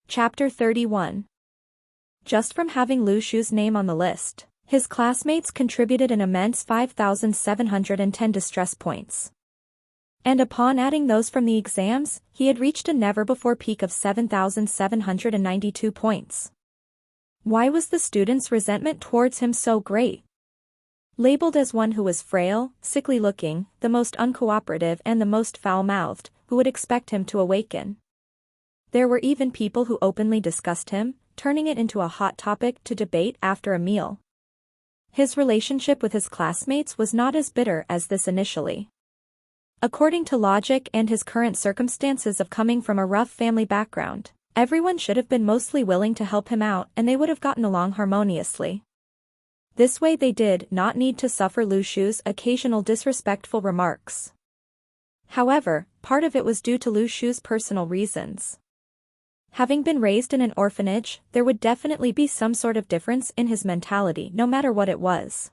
Chapter 31. Just from having Lu Shu's name on the list, his classmates contributed an immense 5,710 distress points. And upon adding those from the exams, he had reached a never-before peak of 7,792 points. Why was the students' resentment towards him so great? Labeled as one who was frail, sickly-looking, the most uncooperative and the most foul-mouthed, who would expect him to awaken? There were even people who openly discussed him, turning it into a hot topic to debate after a meal. His relationship with his classmates was not as bitter as this initially. According to logic and his current circumstances of coming from a rough family background, everyone should have been mostly willing to help him out and they would have gotten along harmoniously. This way they did not need to suffer Lu Shu's occasional disrespectful remarks. However, part of it was due to Lu Shu's personal reasons. Having been raised in an orphanage, there would definitely be some sort of difference in his mentality no matter what it was.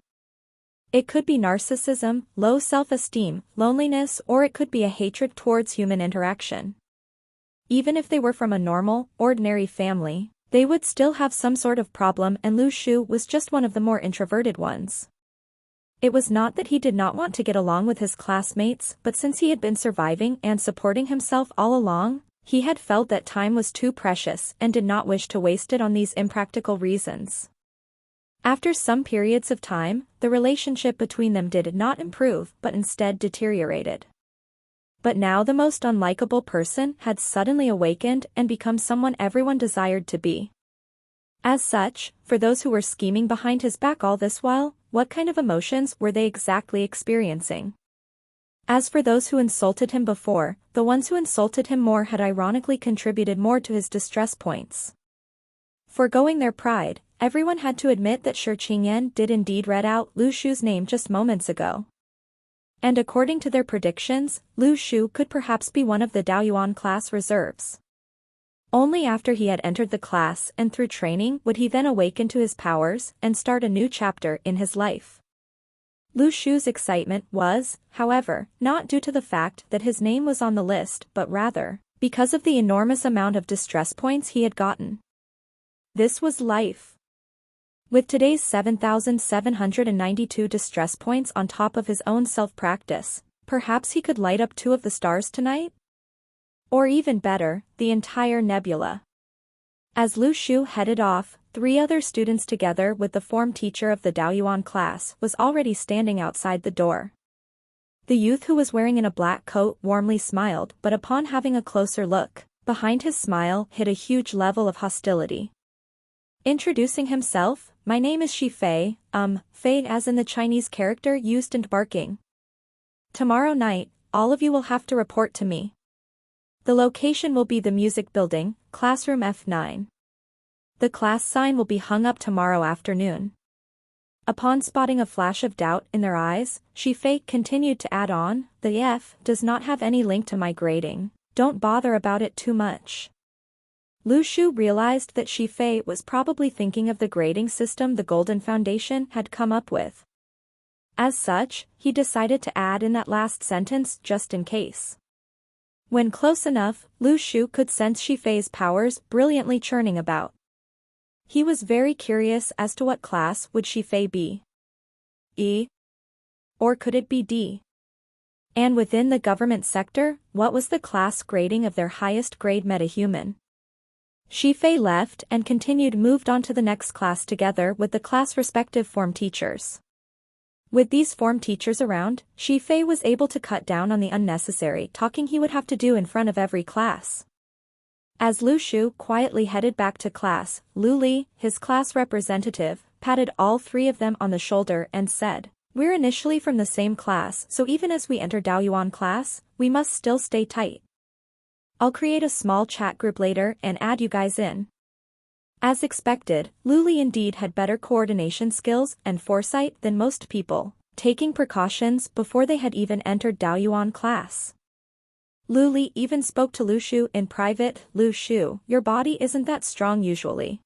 It could be narcissism, low self-esteem, loneliness, or it could be a hatred towards human interaction. Even if they were from a normal, ordinary family, they would still have some sort of problem, and Lu Shu was just one of the more introverted ones. It was not that he did not want to get along with his classmates, but since he had been surviving and supporting himself all along, he had felt that time was too precious and did not wish to waste it on these impractical reasons. After some periods of time, the relationship between them did not improve but instead deteriorated. But now the most unlikable person had suddenly awakened and become someone everyone desired to be. As such, for those who were scheming behind his back all this while, what kind of emotions were they exactly experiencing? As for those who insulted him before, the ones who insulted him more had ironically contributed more to his distress points. Foregoing their pride, everyone had to admit that Shi Qingyan did indeed read out Lu Shu's name just moments ago. And according to their predictions, Lu Shu could perhaps be one of the Daoyuan class reserves. Only after he had entered the class and through training would he then awaken to his powers and start a new chapter in his life. Lu Shu's excitement was, however, not due to the fact that his name was on the list but rather, because of the enormous amount of distress points he had gotten. This was life. With today's 7,792 distress points on top of his own self-practice, perhaps he could light up 2 of the stars tonight? Or even better, the entire nebula. As Lu Shu headed off, 3 other students together with the form teacher of the Daoyuan class was already standing outside the door. The youth who was wearing a black coat warmly smiled, but upon having a closer look, behind his smile hid a huge level of hostility. Introducing himself, "My name is Shi Fei, Fei as in the Chinese character used in barking. Tomorrow night, all of you will have to report to me. The location will be the music building, classroom F9. The class sign will be hung up tomorrow afternoon." Upon spotting a flash of doubt in their eyes, Shi Fei continued to add on, "The F does not have any link to my grading, don't bother about it too much." Lu Shu realized that Shi Fei was probably thinking of the grading system the Golden Foundation had come up with. As such, he decided to add in that last sentence just in case. When close enough, Lu Shu could sense Shi Fei's powers brilliantly churning about. He was very curious as to what class would Shi Fei be. E? Or could it be D? And within the government sector, what was the class grading of their highest grade metahuman? Shi Fei left and moved on to the next class together with the class' respective form teachers. With these form teachers around, Shi Fei was able to cut down on the unnecessary talking he would have to do in front of every class. As Lu Shu quietly headed back to class, Lu Li, his class representative, patted all 3 of them on the shoulder and said, "We're initially from the same class, so even as we enter Daoyuan class, we must still stay tight. I'll create a small chat group later and add you guys in." As expected, Lu Li indeed had better coordination skills and foresight than most people, taking precautions before they had even entered Daoyuan class. Lu Li even spoke to Lu Shu in private, "Lu Shu, your body isn't that strong usually.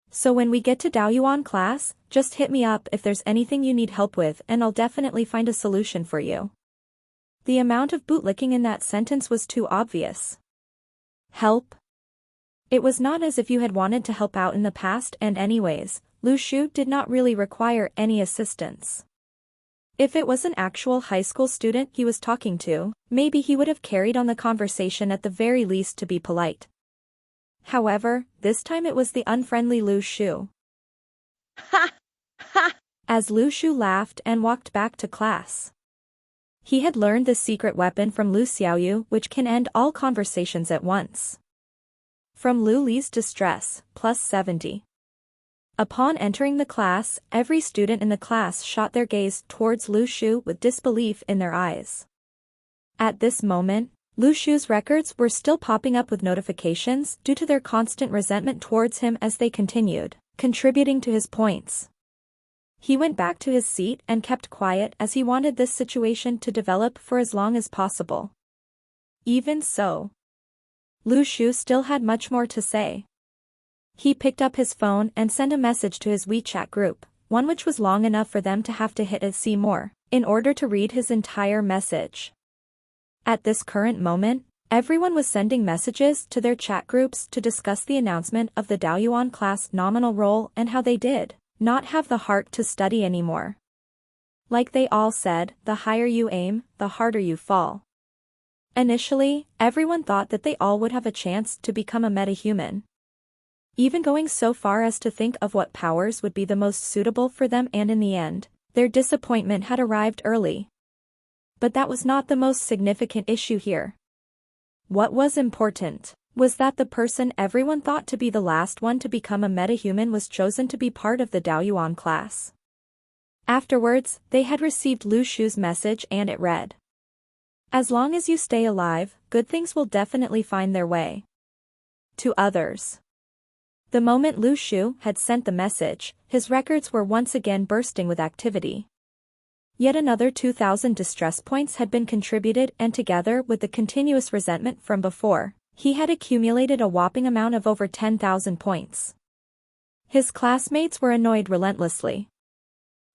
So when we get to Daoyuan class, just hit me up if there's anything you need help with and I'll definitely find a solution for you." The amount of bootlicking in that sentence was too obvious. Help? It was not as if you had wanted to help out in the past, and anyways, Lu Shu did not really require any assistance. If it was an actual high school student he was talking to, maybe he would have carried on the conversation at the very least to be polite. However, this time it was the unfriendly Lu Shu. Ha! Ha! As Lu Shu laughed and walked back to class. He had learned the secret weapon from Lu Xiaoyu, which can end all conversations at once. From Lu Li's distress, plus 70. Upon entering the class, every student in the class shot their gaze towards Lu Shu with disbelief in their eyes. At this moment, Lu Shu's records were still popping up with notifications due to their constant resentment towards him as they continued, contributing to his points. He went back to his seat and kept quiet as he wanted this situation to develop for as long as possible. Even so, Lu Shu still had much more to say. He picked up his phone and sent a message to his WeChat group, one which was long enough for them to have to hit a see more, in order to read his entire message. At this current moment, everyone was sending messages to their chat groups to discuss the announcement of the Daoyuan class nominal roll and how they did not have the heart to study anymore. Like they all said, the higher you aim, the harder you fall. Initially, everyone thought that they all would have a chance to become a metahuman, even going so far as to think of what powers would be the most suitable for them, and in the end, their disappointment had arrived early. But that was not the most significant issue here. What was important was that the person everyone thought to be the last one to become a metahuman was chosen to be part of the Daoyuan class. Afterwards, they had received Lu Shu's message and it read, "As long as you stay alive, good things will definitely find their way." To others. The moment Lu Shu had sent the message, his records were once again bursting with activity. Yet another 2,000 distress points had been contributed, and together with the continuous resentment from before, he had accumulated a whopping amount of over 10,000 points. His classmates were annoyed relentlessly.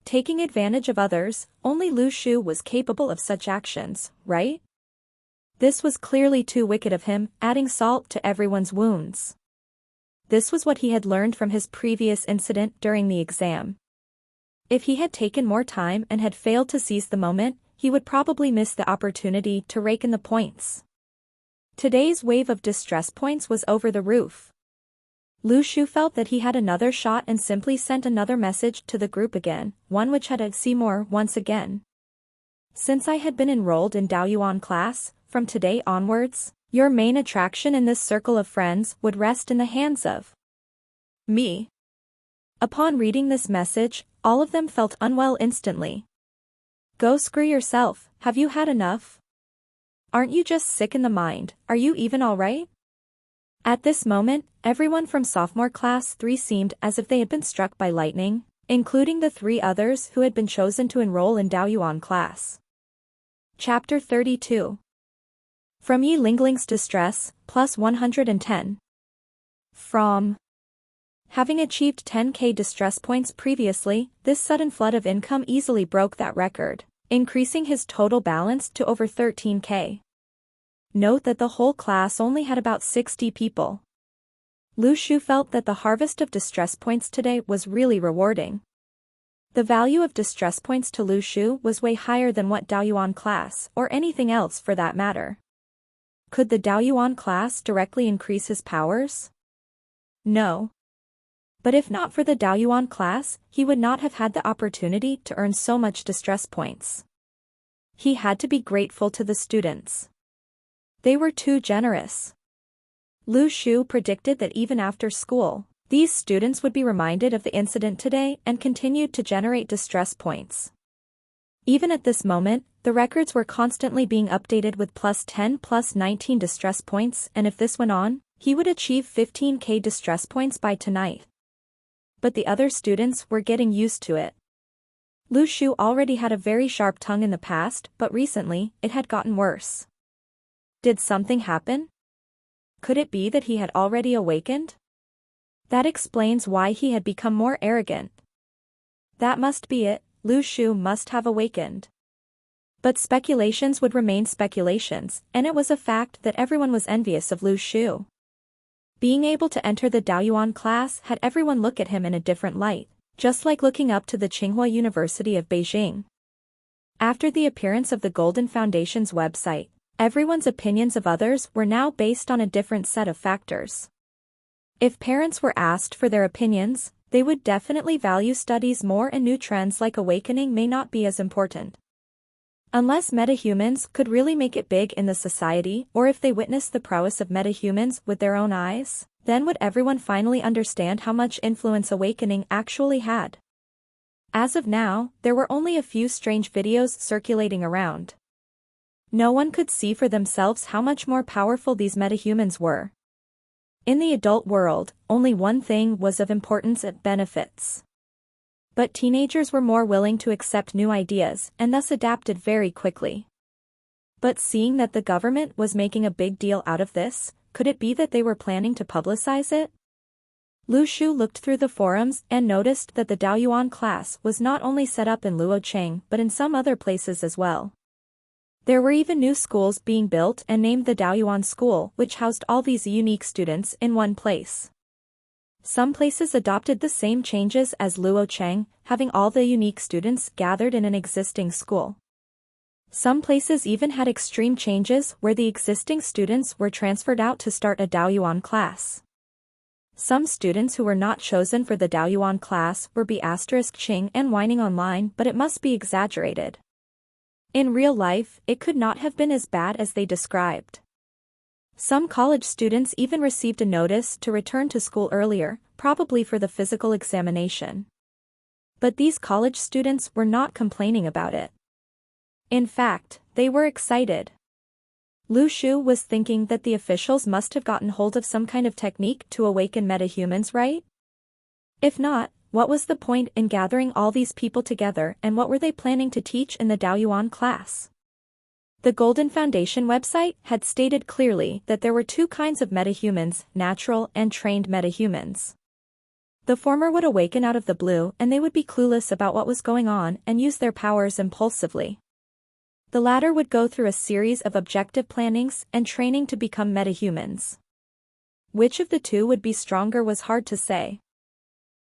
Taking advantage of others, only Lu Shu was capable of such actions, right? This was clearly too wicked of him, adding salt to everyone's wounds. This was what he had learned from his previous incident during the exam. If he had taken more time and had failed to seize the moment, he would probably miss the opportunity to rake in the points. Today's wave of distress points was over the roof. Lu Shu felt that he had another shot and simply sent another message to the group again, one which had a see more once again. "Since I had been enrolled in Daoyuan class, from today onwards, your main attraction in this circle of friends would rest in the hands of me." Upon reading this message, all of them felt unwell instantly. Go screw yourself, have you had enough? Aren't you just sick in the mind, are you even alright? At this moment, everyone from sophomore class 3 seemed as if they had been struck by lightning, including the 3 others who had been chosen to enroll in Daoyuan class. Chapter 32. From Yi Lingling's distress, plus 110. From having achieved 10k distress points previously, this sudden flood of income easily broke that record, increasing his total balance to over 13k. Note that the whole class only had about 60 people. Lu Shu felt that the harvest of distress points today was really rewarding. The value of distress points to Lu Shu was way higher than what Daoyuan class, or anything else for that matter. Could the Daoyuan class directly increase his powers? No. But if not for the Daoyuan class, he would not have had the opportunity to earn so much distress points. He had to be grateful to the students. They were too generous. Lu Shu predicted that even after school, these students would be reminded of the incident today and continued to generate distress points. Even at this moment, the records were constantly being updated with plus 10 plus 19 distress points, and if this went on, he would achieve 15k distress points by tonight. But the other students were getting used to it. Lu Shu already had a very sharp tongue in the past, but recently, it had gotten worse. Did something happen? Could it be that he had already awakened? That explains why he had become more arrogant. That must be it, Lu Shu must have awakened. But speculations would remain speculations, and it was a fact that everyone was envious of Lu Shu. Being able to enter the Daoyuan class had everyone look at him in a different light, just like looking up to the Tsinghua University of Beijing. After the appearance of the Golden Foundation's website, everyone's opinions of others were now based on a different set of factors. If parents were asked for their opinions, they would definitely value studies more, and new trends like awakening may not be as important. Unless metahumans could really make it big in the society, or if they witnessed the prowess of metahumans with their own eyes, then would everyone finally understand how much influence awakening actually had. As of now, there were only a few strange videos circulating around. No one could see for themselves how much more powerful these metahumans were. In the adult world, only one thing was of importance: benefits. But teenagers were more willing to accept new ideas and thus adapted very quickly. But seeing that the government was making a big deal out of this, could it be that they were planning to publicize it? Lu Shu looked through the forums and noticed that the Daoyuan class was not only set up in Luocheng but in some other places as well. There were even new schools being built and named the Daoyuan School, which housed all these unique students in one place. Some places adopted the same changes as Luocheng, having all the unique students gathered in an existing school. Some places even had extreme changes where the existing students were transferred out to start a Daoyuan class. Some students who were not chosen for the Daoyuan class were *Ching and whining online, but it must be exaggerated. In real life, it could not have been as bad as they described. Some college students even received a notice to return to school earlier, probably for the physical examination. But these college students were not complaining about it. In fact, they were excited. Lu Shu was thinking that the officials must have gotten hold of some kind of technique to awaken metahumans, right? If not, what was the point in gathering all these people together, and what were they planning to teach in the Daoyuan class? The Golden Foundation website had stated clearly that there were two kinds of metahumans: natural and trained metahumans. The former would awaken out of the blue and they would be clueless about what was going on and use their powers impulsively. The latter would go through a series of objective plannings and training to become metahumans. Which of the two would be stronger was hard to say.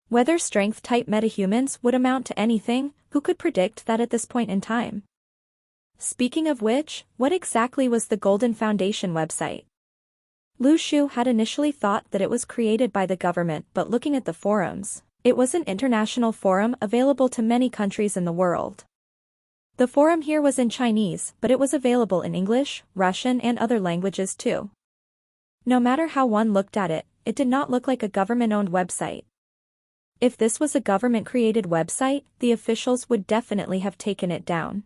Whether strength-type metahumans would amount to anything, who could predict that at this point in time? Speaking of which, what exactly was the Golden Foundation website? Lu Shu had initially thought that it was created by the government, but looking at the forums, it was an international forum available to many countries in the world. The forum here was in Chinese, but it was available in English, Russian and other languages too. No matter how one looked at it, it did not look like a government-owned website. If this was a government-created website, the officials would definitely have taken it down.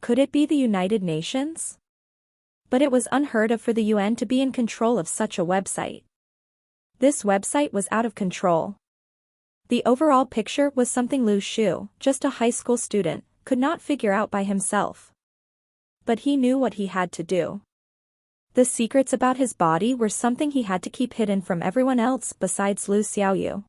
Could it be the United Nations? But it was unheard of for the UN to be in control of such a website. This website was out of control. The overall picture was something Lu Shu, just a high school student, could not figure out by himself. But he knew what he had to do. The secrets about his body were something he had to keep hidden from everyone else besides Lu Xiaoyu.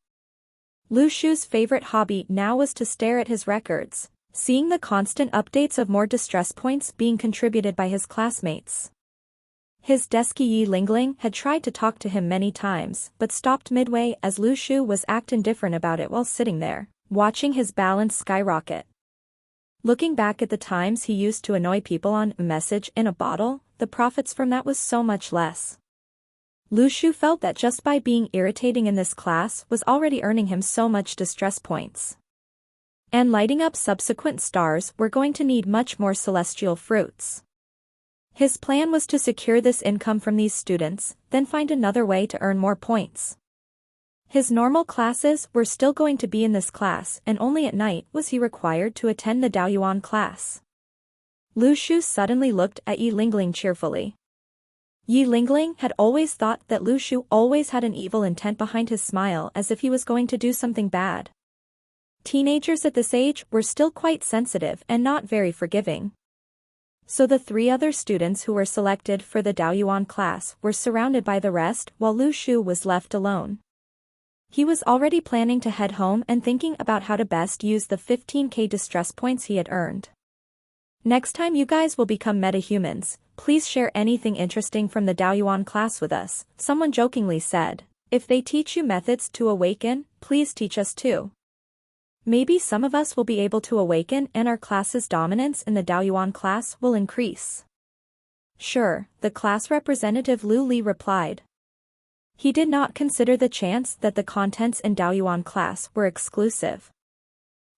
Lu Shu's favorite hobby now was to stare at his records, seeing the constant updates of more distress points being contributed by his classmates. His deski Yi Lingling had tried to talk to him many times, but stopped midway as Lu Shu was acting different about it while sitting there, watching his balance skyrocket. Looking back at the times he used to annoy people on a message in a bottle, the profits from that was so much less. Lu Shu felt that just by being irritating in this class was already earning him so much distress points. And lighting up subsequent stars were going to need much more celestial fruits. His plan was to secure this income from these students, then find another way to earn more points. His normal classes were still going to be in this class, and only at night was he required to attend the Daoyuan class. Lu Shu suddenly looked at Yi Lingling cheerfully. Yi Lingling had always thought that Lu Shu always had an evil intent behind his smile, as if he was going to do something bad. Teenagers at this age were still quite sensitive and not very forgiving. So the three other students who were selected for the Daoyuan class were surrounded by the rest while Lu Shu was left alone. He was already planning to head home and thinking about how to best use the 15k distress points he had earned. Next time you guys will become metahumans, please share anything interesting from the Daoyuan class with us, someone jokingly said. If they teach you methods to awaken, please teach us too. Maybe some of us will be able to awaken and our class's dominance in the Daoyuan class will increase. Sure, the class representative Lu Li replied. He did not consider the chance that the contents in Daoyuan class were exclusive.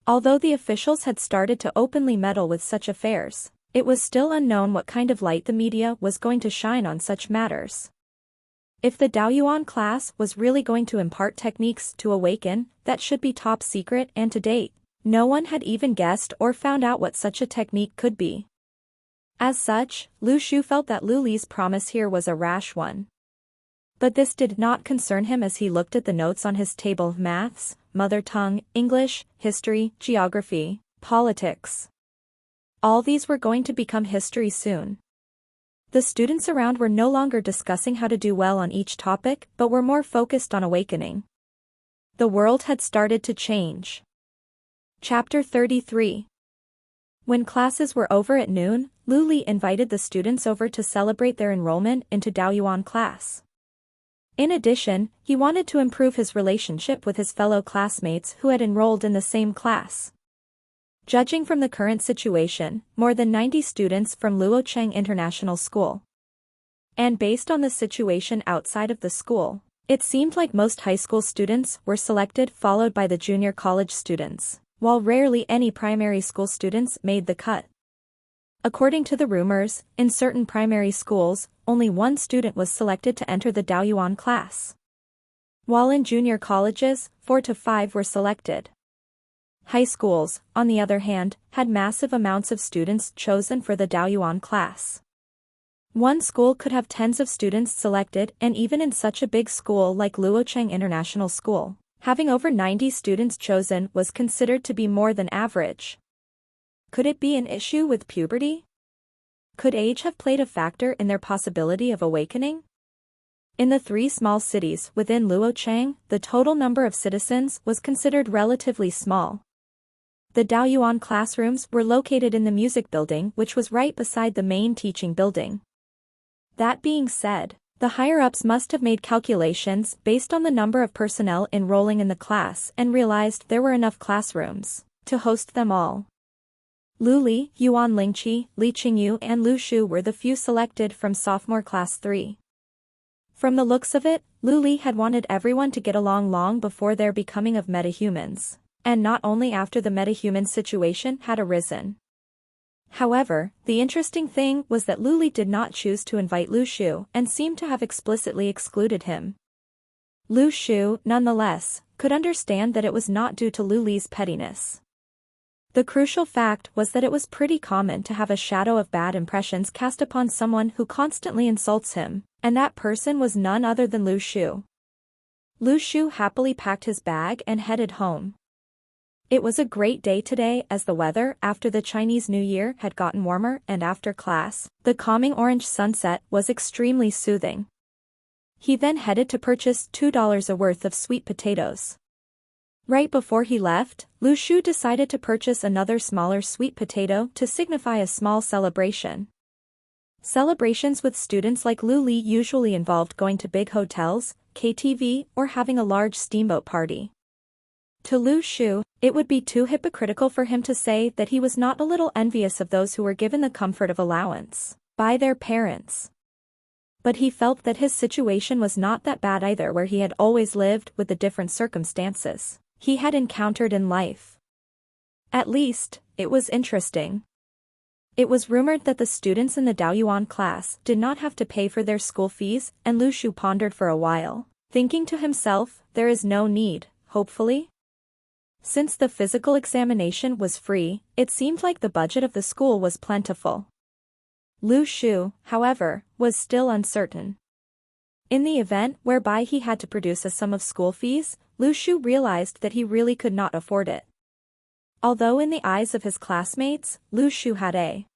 Although the officials had started to openly meddle with such affairs, it was still unknown what kind of light the media was going to shine on such matters. If the Daoyuan class was really going to impart techniques to awaken, that should be top secret, and to date, no one had even guessed or found out what such a technique could be. As such, Lu Shu felt that Lu Li's promise here was a rash one. But this did not concern him as he looked at the notes on his table of maths, mother tongue, English, history, geography, politics. All these were going to become history soon. The students around were no longer discussing how to do well on each topic, but were more focused on awakening. The world had started to change. Chapter 33. When classes were over at noon, Lu Li invited the students over to celebrate their enrollment into Daoyuan class. In addition, he wanted to improve his relationship with his fellow classmates who had enrolled in the same class. Judging from the current situation, more than 90 students from Luocheng International School. And based on the situation outside of the school, it seemed like most high school students were selected, followed by the junior college students, while rarely any primary school students made the cut. According to the rumors, in certain primary schools, only one student was selected to enter the Daoyuan class. While in junior colleges, 4 to 5 were selected. High schools, on the other hand, had massive amounts of students chosen for the Daoyuan class. One school could have tens of students selected, and even in such a big school like Luocheng International School, having over 90 students chosen was considered to be more than average. Could it be an issue with puberty? Could age have played a factor in their possibility of awakening? In the 3 small cities within Luocheng, the total number of citizens was considered relatively small. The Daoyuan classrooms were located in the music building, which was right beside the main teaching building. That being said, the higher-ups must have made calculations based on the number of personnel enrolling in the class and realized there were enough classrooms to host them all. Lu Li, Yuan Lingqi, Li Qingyu and Lu Shu were the few selected from sophomore class 3. From the looks of it, Lu Li had wanted everyone to get along long before their becoming of metahumans, and not only after the metahuman situation had arisen. However, the interesting thing was that Lu Li did not choose to invite Lu Shu and seemed to have explicitly excluded him. Lu Shu, nonetheless, could understand that it was not due to Lu Li's pettiness. The crucial fact was that it was pretty common to have a shadow of bad impressions cast upon someone who constantly insults him, and that person was none other than Lu Shu. Lu Shu happily packed his bag and headed home. It was a great day today as the weather after the Chinese New Year had gotten warmer, and after class, the calming orange sunset was extremely soothing. He then headed to purchase $2 worth of sweet potatoes. Right before he left, Lu Shu decided to purchase another smaller sweet potato to signify a small celebration. Celebrations with students like Lu Li usually involved going to big hotels, KTV, or having a large steamboat party. To Lu Shu, it would be too hypocritical for him to say that he was not a little envious of those who were given the comfort of allowance by their parents. But he felt that his situation was not that bad either, where he had always lived with the different circumstances he had encountered in life. At least, it was interesting. It was rumored that the students in the Daoyuan class did not have to pay for their school fees, and Lu Shu pondered for a while, thinking to himself, there is no need, hopefully. Since the physical examination was free, it seemed like the budget of the school was plentiful. Lu Shu, however, was still uncertain. In the event whereby he had to produce a sum of school fees, Lu Shu realized that he really could not afford it. Although in the eyes of his classmates, Lu Shu had a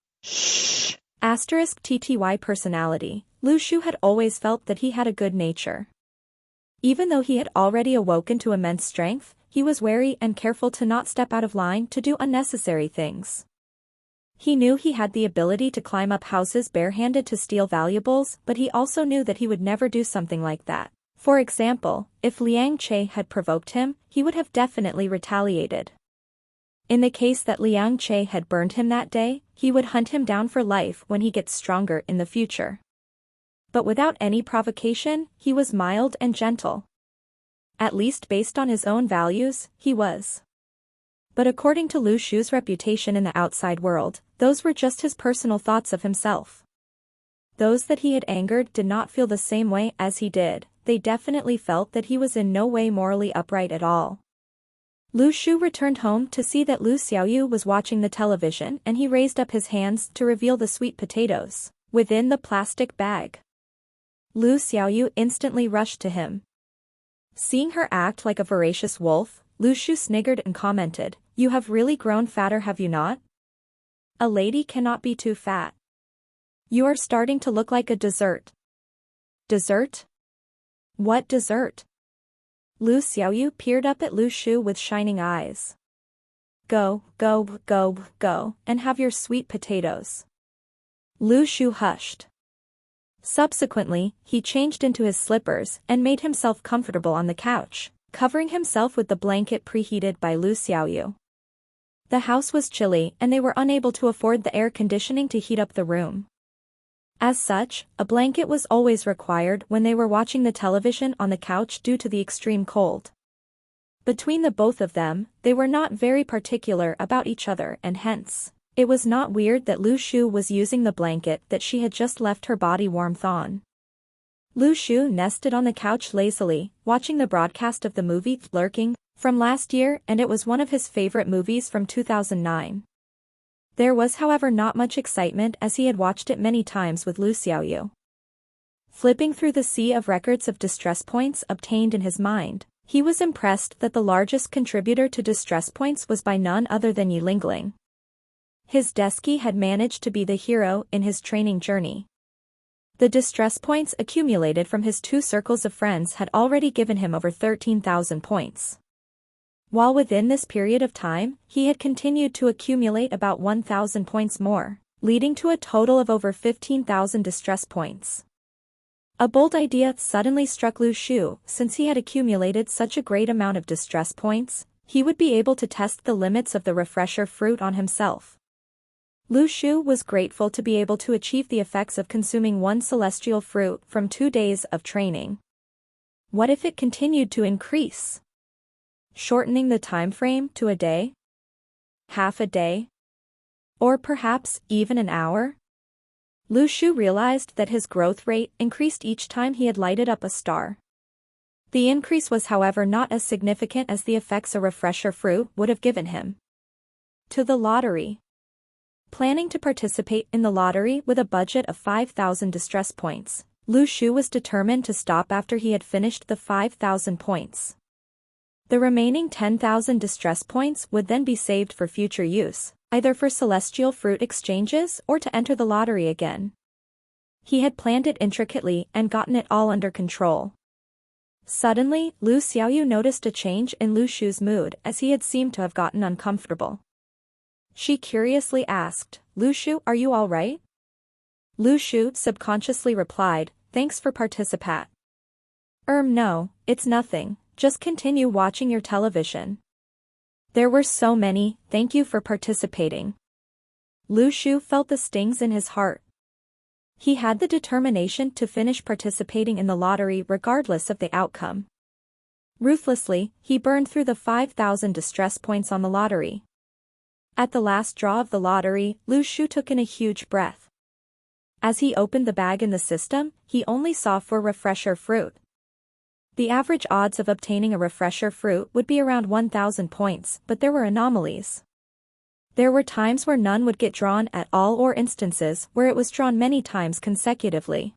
*TTY personality, Lu Shu had always felt that he had a good nature. Even though he had already awoken to immense strength, he was wary and careful to not step out of line to do unnecessary things. He knew he had the ability to climb up houses barehanded to steal valuables, but he also knew that he would never do something like that. For example, if Liang Che had provoked him, he would have definitely retaliated. In the case that Liang Che had burned him that day, he would hunt him down for life when he gets stronger in the future. But without any provocation, he was mild and gentle. At least based on his own values, he was. But according to Lu Shu's reputation in the outside world, those were just his personal thoughts of himself. Those that he had angered did not feel the same way as he did, they definitely felt that he was in no way morally upright at all. Lu Shu returned home to see that Lu Xiaoyu was watching the television and he raised up his hands to reveal the sweet potatoes within the plastic bag. Lu Xiaoyu instantly rushed to him. Seeing her act like a voracious wolf, Lu Shu sniggered and commented, "You have really grown fatter, have you not? A lady cannot be too fat. You are starting to look like a dessert." "Dessert? What dessert?" Lu Xiaoyu peered up at Lu Shu with shining eyes. Go, and have your sweet potatoes." Lu Shu hushed. Subsequently, he changed into his slippers and made himself comfortable on the couch, covering himself with the blanket preheated by Lu Xiaoyu. The house was chilly and they were unable to afford the air conditioning to heat up the room. As such, a blanket was always required when they were watching the television on the couch due to the extreme cold. Between the both of them, they were not very particular about each other and hence, it was not weird that Lu Shu was using the blanket that she had just left her body warmth on. Lu Shu nested on the couch lazily, watching the broadcast of the movie Lurking from last year, and it was one of his favorite movies from 2009. There was however not much excitement as he had watched it many times with Lu Xiaoyu. Flipping through the sea of records of distress points obtained in his mind, he was impressed that the largest contributor to distress points was by none other than Yi Lingling. His Desky had managed to be the hero in his training journey. The distress points accumulated from his 2 circles of friends had already given him over 13,000 points. While within this period of time, he had continued to accumulate about 1,000 points more, leading to a total of over 15,000 distress points. A bold idea suddenly struck Lu Shu. Since he had accumulated such a great amount of distress points, he would be able to test the limits of the refresher fruit on himself. Lu Shu was grateful to be able to achieve the effects of consuming 1 celestial fruit from 2 days of training. What if it continued to increase? Shortening the time frame to a day? Half a day? Or perhaps even an hour? Lu Shu realized that his growth rate increased each time he had lighted up a star. The increase was however not as significant as the effects a refresher fruit would have given him. To the lottery. Planning to participate in the lottery with a budget of 5,000 distress points, Lu Shu was determined to stop after he had finished the 5,000 points. The remaining 10,000 distress points would then be saved for future use, either for celestial fruit exchanges or to enter the lottery again. He had planned it intricately and gotten it all under control. Suddenly, Lu Xiaoyu noticed a change in Lu Shu's mood as he had seemed to have gotten uncomfortable. She curiously asked, "Lu Shu, are you all right?" Lu Shu subconsciously replied, "Thanks for participat." No, it's nothing. Just continue watching your television." There were so many, "Thank you for participating." Lu Shu felt the stings in his heart. He had the determination to finish participating in the lottery regardless of the outcome. Ruthlessly, he burned through the 5,000 distress points on the lottery. At the last draw of the lottery, Lu Shu took in a huge breath. As he opened the bag in the system, he only saw 4 refresher fruit. The average odds of obtaining a refresher fruit would be around 1,000 points, but there were anomalies. There were times where none would get drawn at all or instances where it was drawn many times consecutively.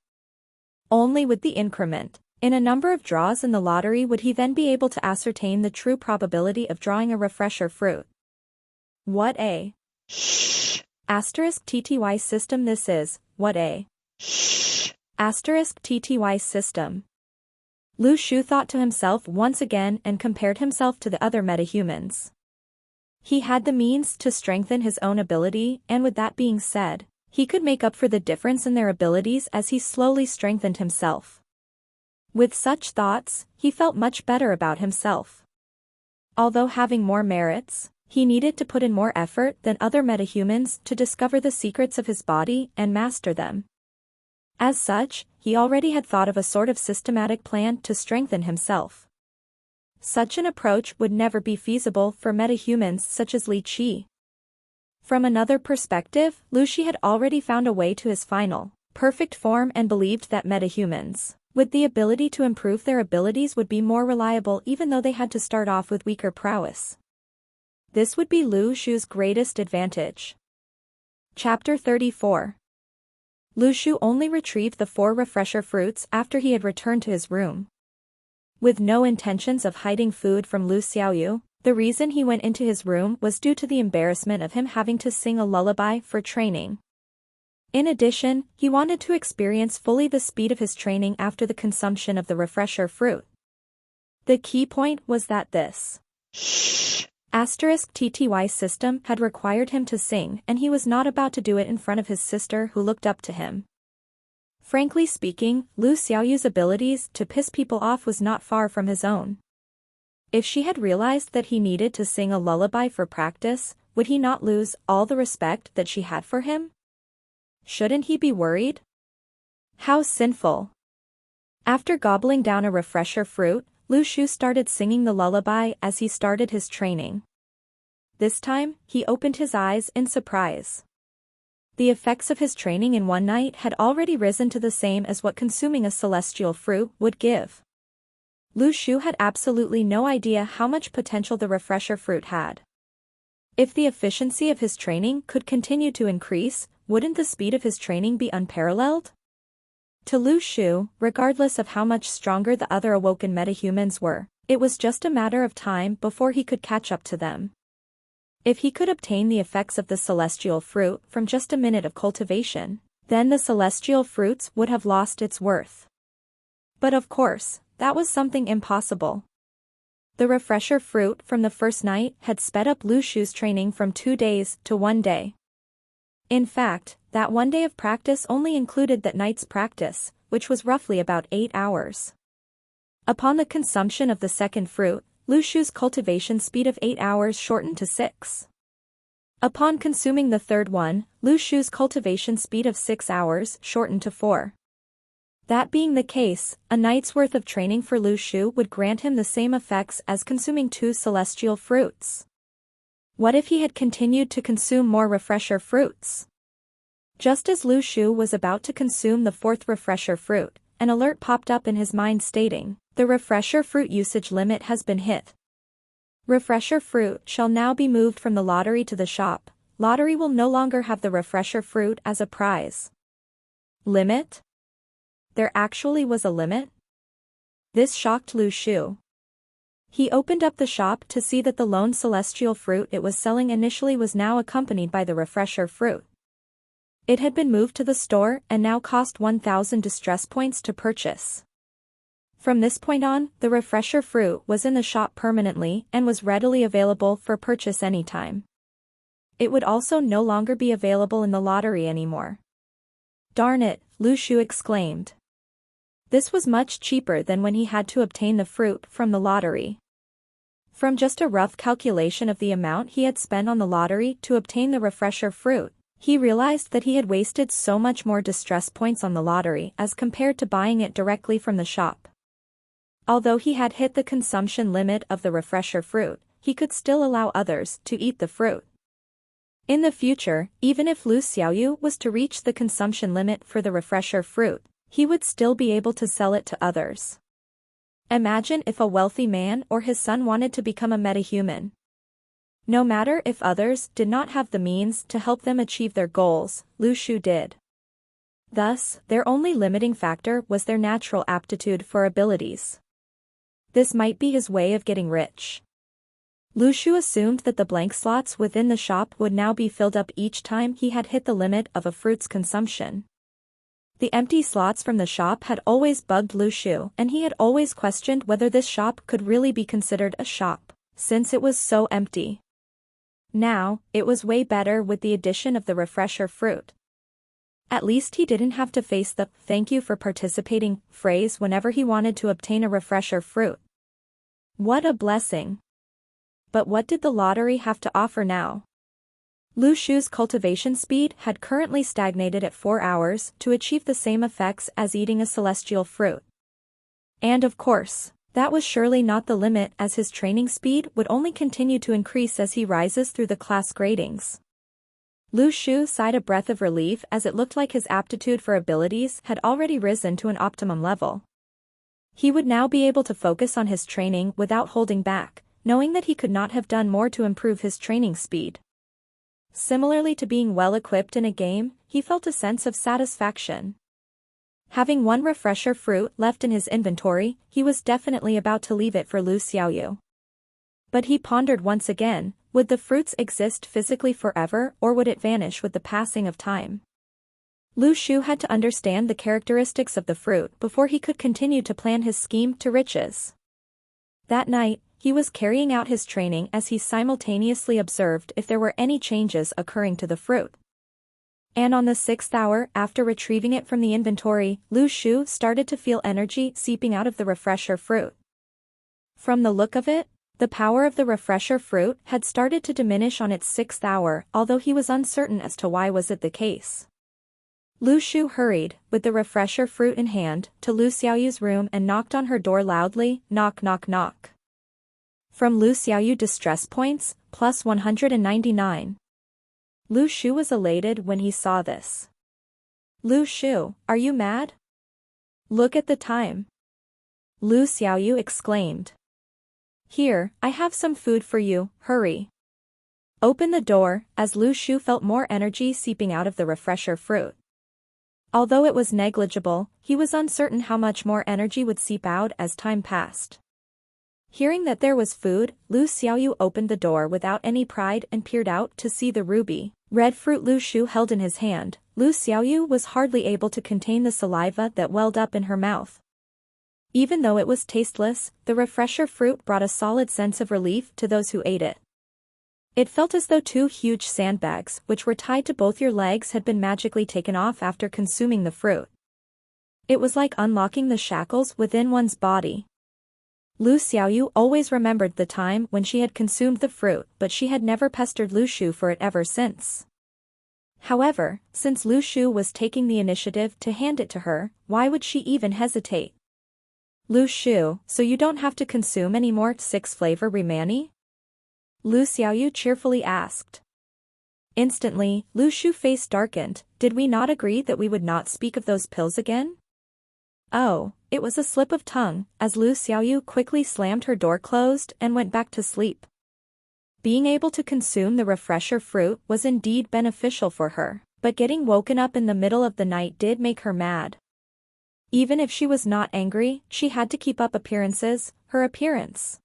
Only with the increment in a number of draws in the lottery would he then be able to ascertain the true probability of drawing a refresher fruit. What a *TTY system this is, what a *TTY system. Lu Shu thought to himself once again and compared himself to the other metahumans. He had the means to strengthen his own ability, and with that being said, he could make up for the difference in their abilities as he slowly strengthened himself. With such thoughts, he felt much better about himself. Although having more merits, he needed to put in more effort than other metahumans to discover the secrets of his body and master them. As such, he already had thought of a sort of systematic plan to strengthen himself. Such an approach would never be feasible for metahumans such as Li Qi. From another perspective, Lu Shi had already found a way to his final, perfect form and believed that metahumans, with the ability to improve their abilities, would be more reliable even though they had to start off with weaker prowess. This would be Lu Shu's greatest advantage. Chapter 34. Lu Shu only retrieved the 4 refresher fruits after he had returned to his room. With no intentions of hiding food from Lu Xiaoyu, the reason he went into his room was due to the embarrassment of him having to sing a lullaby for training. In addition, he wanted to experience fully the speed of his training after the consumption of the refresher fruit. The key point was that this *TTY system had required him to sing, and he was not about to do it in front of his sister who looked up to him. Frankly speaking, Lu Xiaoyu's abilities to piss people off was not far from his own. If she had realized that he needed to sing a lullaby for practice, would he not lose all the respect that she had for him? Shouldn't he be worried? How sinful. After gobbling down a refresher fruit, Lu Shu started singing the lullaby as he started his training. This time, he opened his eyes in surprise. The effects of his training in one night had already risen to the same as what consuming a celestial fruit would give. Lu Shu had absolutely no idea how much potential the refresher fruit had. If the efficiency of his training could continue to increase, wouldn't the speed of his training be unparalleled? To Lu Shu, regardless of how much stronger the other awoken metahumans were, it was just a matter of time before he could catch up to them. If he could obtain the effects of the celestial fruit from just a minute of cultivation, then the celestial fruits would have lost its worth. But of course, that was something impossible. The refresher fruit from the first night had sped up Lu Shu's training from 2 days to 1 day. In fact, that 1 day of practice only included that night's practice, which was roughly about 8 hours. Upon the consumption of the second fruit, Lu Shu's cultivation speed of 8 hours shortened to 6. Upon consuming the third one, Lu Shu's cultivation speed of 6 hours shortened to 4. That being the case, a night's worth of training for Lu Shu would grant him the same effects as consuming 2 celestial fruits. What if he had continued to consume more refresher fruits? Just as Lu Shu was about to consume the 4th refresher fruit, an alert popped up in his mind stating, "The refresher fruit usage limit has been hit. Refresher fruit shall now be moved from the lottery to the shop. Lottery will no longer have the refresher fruit as a prize." Limit? There actually was a limit? This shocked Lu Shu. He opened up the shop to see that the lone celestial fruit it was selling initially was now accompanied by the refresher fruit. It had been moved to the store and now cost 1,000 distress points to purchase. From this point on, the refresher fruit was in the shop permanently and was readily available for purchase anytime. It would also no longer be available in the lottery anymore. Darn it, Lu Shu exclaimed. This was much cheaper than when he had to obtain the fruit from the lottery. From just a rough calculation of the amount he had spent on the lottery to obtain the refresher fruit, he realized that he had wasted so much more distress points on the lottery as compared to buying it directly from the shop. Although he had hit the consumption limit of the refresher fruit, he could still allow others to eat the fruit. In the future, even if Lu Xiaoyu was to reach the consumption limit for the refresher fruit, he would still be able to sell it to others. Imagine if a wealthy man or his son wanted to become a metahuman. No matter if others did not have the means to help them achieve their goals, Lu Shu did. Thus, their only limiting factor was their natural aptitude for abilities. This might be his way of getting rich. Lu Shu assumed that the blank slots within the shop would now be filled up each time he had hit the limit of a fruit's consumption. The empty slots from the shop had always bugged Lu Shu, and he had always questioned whether this shop could really be considered a shop, since it was so empty. Now, it was way better with the addition of the refresher fruit. At least he didn't have to face the "thank you for participating" phrase whenever he wanted to obtain a refresher fruit. What a blessing! But what did the lottery have to offer now? Lu Shu's cultivation speed had currently stagnated at 4 hours to achieve the same effects as eating a celestial fruit. And of course, that was surely not the limit, as his training speed would only continue to increase as he rises through the class gradings. Lu Shu sighed a breath of relief as it looked like his aptitude for abilities had already risen to an optimum level. He would now be able to focus on his training without holding back, knowing that he could not have done more to improve his training speed. Similarly to being well equipped in a game, he felt a sense of satisfaction. Having one refresher fruit left in his inventory, he was definitely about to leave it for Lu Xiaoyu. But he pondered once again, would the fruits exist physically forever, or would it vanish with the passing of time? Lu Shu had to understand the characteristics of the fruit before he could continue to plan his scheme to riches. That night, he was carrying out his training as he simultaneously observed if there were any changes occurring to the fruit. And on the 6th hour after retrieving it from the inventory, Lu Shu started to feel energy seeping out of the refresher fruit. From the look of it, the power of the refresher fruit had started to diminish on its 6th hour, although he was uncertain as to why was it the case. Lu Shu hurried, with the refresher fruit in hand, to Lu Xiaoyu's room and knocked on her door loudly, knock knock knock. From Lu Xiaoyu distress points, plus 199. Lu Shu was elated when he saw this. Lu Shu, are you mad? Look at the time. Lu Xiaoyu exclaimed. Here, I have some food for you, hurry. Open the door, as Lu Shu felt more energy seeping out of the refresher fruit. Although it was negligible, he was uncertain how much more energy would seep out as time passed. Hearing that there was food, Lu Xiaoyu opened the door without any pride and peered out to see the ruby red fruit Lu Shu held in his hand. Lu Xiaoyu was hardly able to contain the saliva that welled up in her mouth. Even though it was tasteless, the refresher fruit brought a solid sense of relief to those who ate it. It felt as though 2 huge sandbags, which were tied to both your legs, had been magically taken off after consuming the fruit. It was like unlocking the shackles within one's body. Lu Xiaoyu always remembered the time when she had consumed the fruit, but she had never pestered Lu Shu for it ever since. However, since Lu Shu was taking the initiative to hand it to her, why would she even hesitate? Lu Shu, so you don't have to consume any more 6-flavor remani? Lu Xiaoyu cheerfully asked. Instantly, Lu Shu's face darkened. Did we not agree that we would not speak of those pills again? Oh, it was a slip of tongue, as Lu Xiaoyu quickly slammed her door closed and went back to sleep. Being able to consume the refresher fruit was indeed beneficial for her, but getting woken up in the middle of the night did make her mad. Even if she was not angry, she had to keep up appearances, her appearance.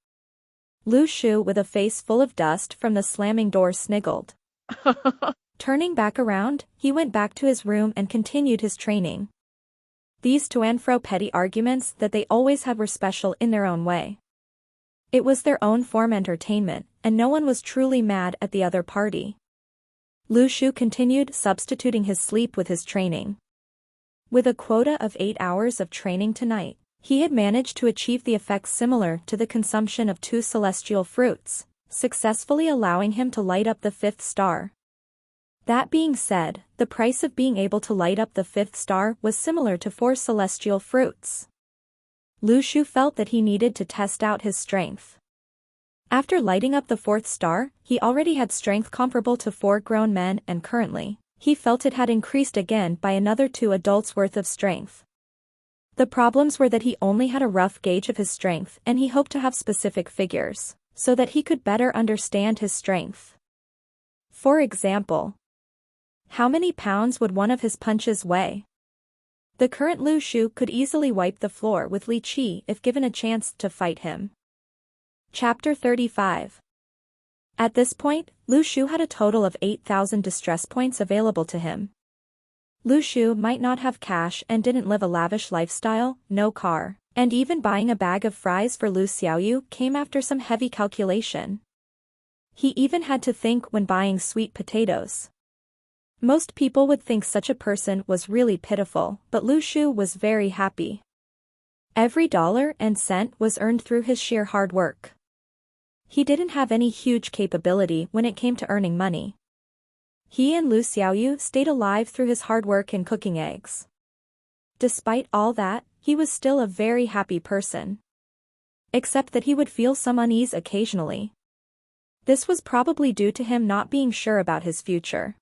Lu Shu, with a face full of dust from the slamming door, sniggled. Turning back around, he went back to his room and continued his training. These to and fro petty arguments that they always had were special in their own way. It was their own form of entertainment, and no one was truly mad at the other party. Lu Shu continued substituting his sleep with his training. With a quota of 8 hours of training tonight, he had managed to achieve the effects similar to the consumption of 2 celestial fruits, successfully allowing him to light up the 5th star. That being said, the price of being able to light up the 5th star was similar to 4 celestial fruits. Lu Shu felt that he needed to test out his strength. After lighting up the 4th star, he already had strength comparable to 4 grown men, and currently, he felt it had increased again by another 2 adults' worth of strength. The problems were that he only had a rough gauge of his strength, and he hoped to have specific figures, so that he could better understand his strength. For example, how many pounds would one of his punches weigh? The current Lu Shu could easily wipe the floor with Li Qi if given a chance to fight him. Chapter 35. At this point, Lu Shu had a total of 8,000 distress points available to him. Lu Shu might not have cash and didn't live a lavish lifestyle, no car, and even buying a bag of fries for Lu Xiaoyu came after some heavy calculation. He even had to think when buying sweet potatoes. Most people would think such a person was really pitiful, but Lu Shu was very happy. Every dollar and cent was earned through his sheer hard work. He didn't have any huge capability when it came to earning money. He and Lu Xiaoyu stayed alive through his hard work in cooking eggs. Despite all that, he was still a very happy person. Except that he would feel some unease occasionally. This was probably due to him not being sure about his future.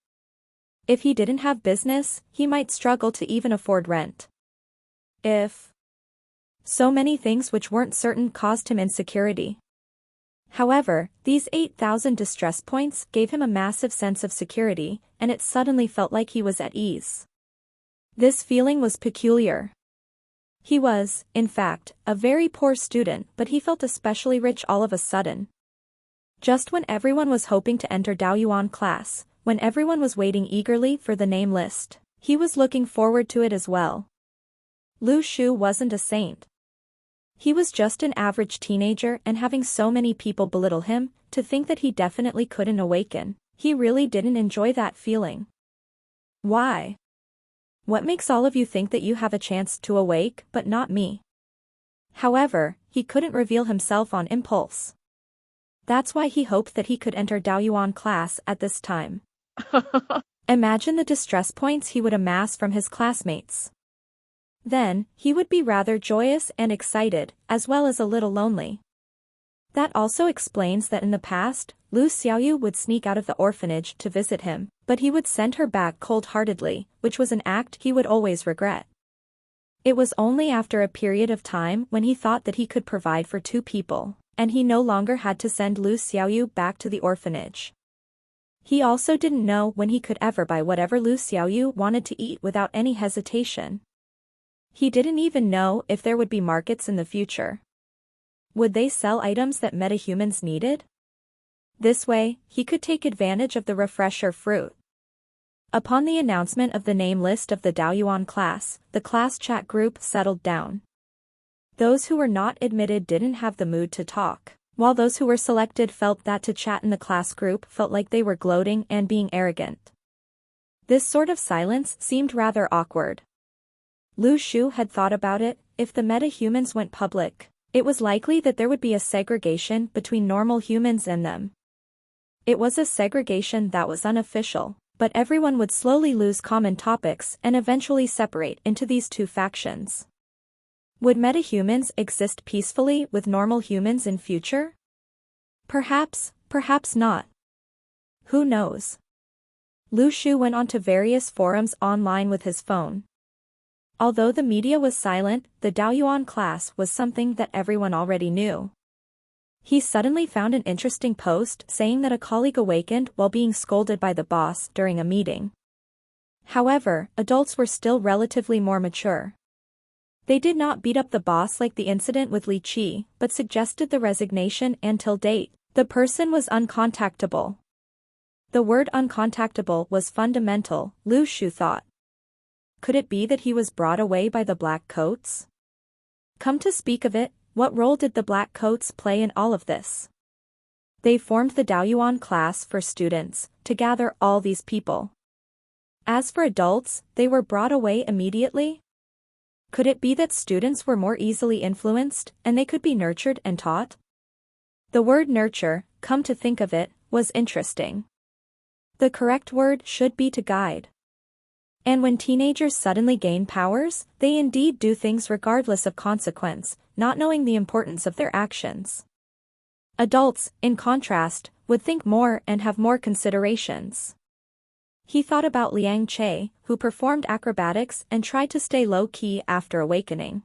If he didn't have business, he might struggle to even afford rent. So many things which weren't certain caused him insecurity. However, these 8,000 distress points gave him a massive sense of security, and it suddenly felt like he was at ease. This feeling was peculiar. He was, in fact, a very poor student, but he felt especially rich all of a sudden. Just when everyone was hoping to enter Daoyuan class, when everyone was waiting eagerly for the name list, he was looking forward to it as well. Lu Shu wasn't a saint. He was just an average teenager, and having so many people belittle him, to think that he definitely couldn't awaken, he really didn't enjoy that feeling. Why? What makes all of you think that you have a chance to awake, but not me? However, he couldn't reveal himself on impulse. That's why he hoped that he could enter Daoyuan class at this time. Imagine the distress points he would amass from his classmates. Then, he would be rather joyous and excited, as well as a little lonely. That also explains that in the past, Lu Xiaoyu would sneak out of the orphanage to visit him, but he would send her back cold-heartedly, which was an act he would always regret. It was only after a period of time when he thought that he could provide for two people, and he no longer had to send Lu Xiaoyu back to the orphanage. He also didn't know when he could ever buy whatever Lu Xiaoyu wanted to eat without any hesitation. He didn't even know if there would be markets in the future. Would they sell items that metahumans needed? This way, he could take advantage of the refresher fruit. Upon the announcement of the name list of the Daoyuan class, the class chat group settled down. Those who were not admitted didn't have the mood to talk, while those who were selected felt that to chat in the class group felt like they were gloating and being arrogant. This sort of silence seemed rather awkward. Lu Shu had thought about it. If the metahumans went public, it was likely that there would be a segregation between normal humans and them. It was a segregation that was unofficial, but everyone would slowly lose common topics and eventually separate into these two factions. Would metahumans exist peacefully with normal humans in future? Perhaps, perhaps not. Who knows? Lu Shu went onto various forums online with his phone. Although the media was silent, the Daoyuan class was something that everyone already knew. He suddenly found an interesting post saying that a colleague awakened while being scolded by the boss during a meeting. However, adults were still relatively more mature. They did not beat up the boss like the incident with Li Qi, but suggested the resignation until date. The person was uncontactable. The word uncontactable was fundamental, Lu Shu thought. Could it be that he was brought away by the black coats? Come to speak of it, what role did the black coats play in all of this? They formed the Daoyuan class for students, to gather all these people. As for adults, they were brought away immediately? Could it be that students were more easily influenced, and they could be nurtured and taught? The word nurture, come to think of it, was interesting. The correct word should be to guide. And when teenagers suddenly gain powers, they indeed do things regardless of consequence, not knowing the importance of their actions. Adults, in contrast, would think more and have more considerations. He thought about Liang Che, who performed acrobatics and tried to stay low-key after awakening.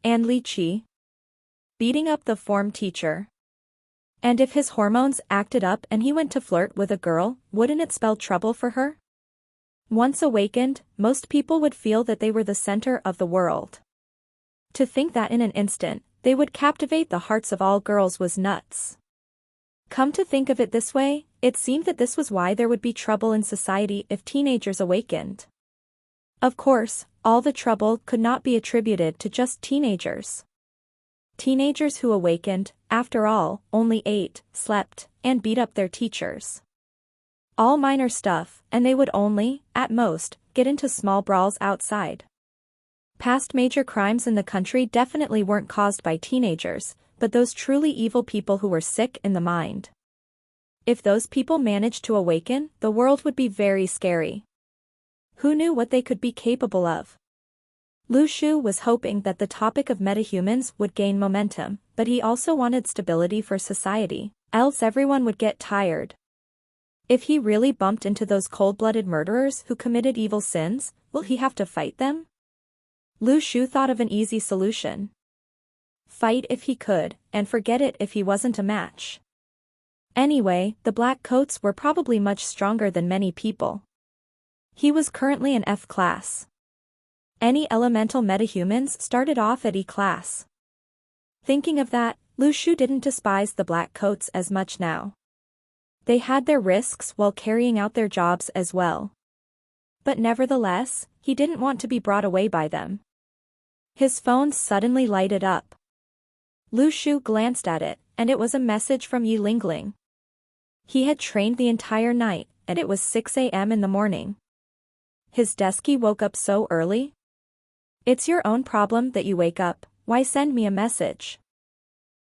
And Li Qi, beating up the form teacher. And if his hormones acted up and he went to flirt with a girl, wouldn't it spell trouble for her? Once awakened, most people would feel that they were the center of the world. To think that in an instant, they would captivate the hearts of all girls was nuts. Come to think of it this way, it seemed that this was why there would be trouble in society if teenagers awakened. Of course, all the trouble could not be attributed to just teenagers. Teenagers who awakened, After all, only ate, slept, and beat up their teachers. All minor stuff, and they would only, at most, get into small brawls outside. Past major crimes in the country definitely weren't caused by teenagers, but those truly evil people who were sick in the mind. If those people managed to awaken, the world would be very scary. Who knew what they could be capable of? Lu Shu was hoping that the topic of metahumans would gain momentum, but he also wanted stability for society, else everyone would get tired. If he really bumped into those cold-blooded murderers who committed evil sins, will he have to fight them? Lu Shu thought of an easy solution. Fight if he could, and forget it if he wasn't a match. Anyway, the black coats were probably much stronger than many people. He was currently in F class. Any elemental metahumans started off at E class. Thinking of that, Lu Shu didn't despise the black coats as much now. They had their risks while carrying out their jobs as well. But nevertheless, he didn't want to be brought away by them. His phone suddenly lighted up. Lu Shu glanced at it, and it was a message from Yi Lingling. He had trained the entire night, and it was 6 a.m. in the morning. His deskie woke up so early? It's your own problem that you wake up, why send me a message?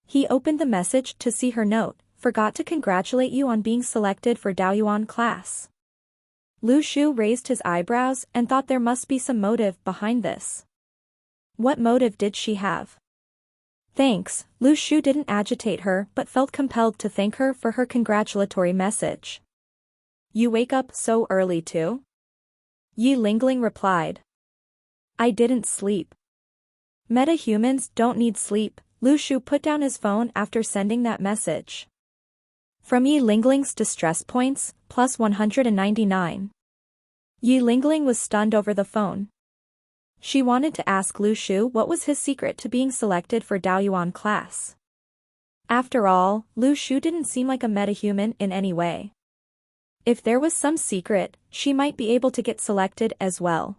He opened the message to see her note, forgot to congratulate you on being selected for Daoyuan class. Lu Shu raised his eyebrows and thought there must be some motive behind this. What motive did she have? Thanks, Lu Shu didn't agitate her but felt compelled to thank her for her congratulatory message. You wake up so early too? Yi Lingling replied. I didn't sleep. Metahumans don't need sleep, Lu Shu put down his phone after sending that message. From Yi Lingling's distress points, plus 199. Yi Lingling was stunned over the phone. She wanted to ask Lu Shu what was his secret to being selected for Daoyuan class. After all, Lu Shu didn't seem like a metahuman in any way. If there was some secret, she might be able to get selected as well.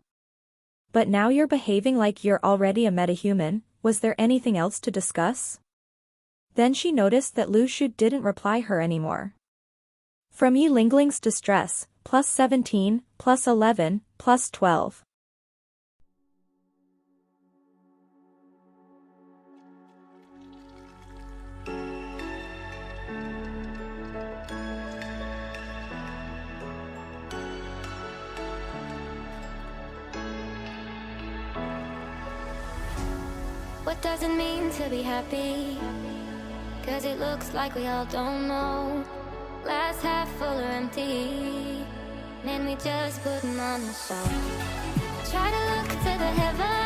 But now you're behaving like you're already a metahuman, was there anything else to discuss? Then she noticed that Lu Shu didn't reply her anymore. From Yi Lingling's distress, plus 17, plus 11, plus 12. What does it mean to be happy? 'Cause it looks like we all don't know. Glass half full or empty, man, we just putting on a show. Try to look to the heavens.